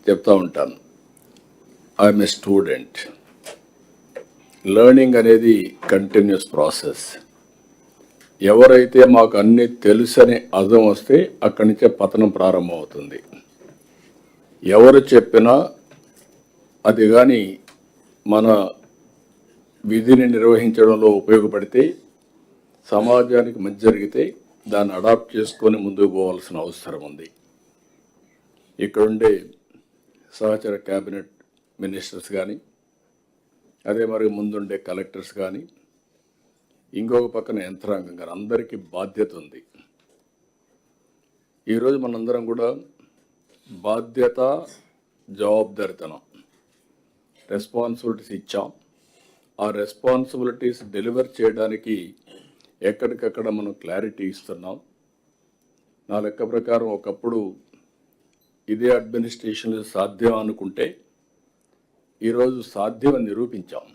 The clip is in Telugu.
చెప్తా ఉంటాను. I'm a student. లెర్నింగ్ అనేది కంటిన్యూస్ ప్రాసెస్. ఎవరైతే మాకు అన్నీ తెలుసని అర్థం వస్తే అక్కడి నుంచే పతనం ప్రారంభమవుతుంది. ఎవరు చెప్పినా అది కానీ మన విధిని నిర్వహించడంలో ఉపయోగపడితే, సమాజానికి మంచి జరిగితే దాన్ని అడాప్ట్ చేసుకొని ముందుకు పోవాల్సిన అవసరం ఉంది. ఇక్కడుండే సహచర క్యాబినెట్ మినిస్టర్స్ కానీ, అదే మరి ముందుండే కలెక్టర్స్ కానీ, ఇంకొక పక్కన యంత్రాంగం కానీ అందరికీ బాధ్యత ఉంది. ఈరోజు మనందరం కూడా బాధ్యత, జవాబుదారితనం, రెస్పాన్సిబిలిటీస్ ఇచ్చాం. ఆ రెస్పాన్సిబిలిటీస్ డెలివర్ చేయడానికి ఎక్కడికక్కడ మనం క్లారిటీ ఇస్తున్నాం. నా లెక్క ప్రకారం ఒకప్పుడు ఇదే అడ్మినిస్ట్రేషన్ సాధ్యం అనుకుంటే ఈరోజు సాధ్యమని నిరూపించాం.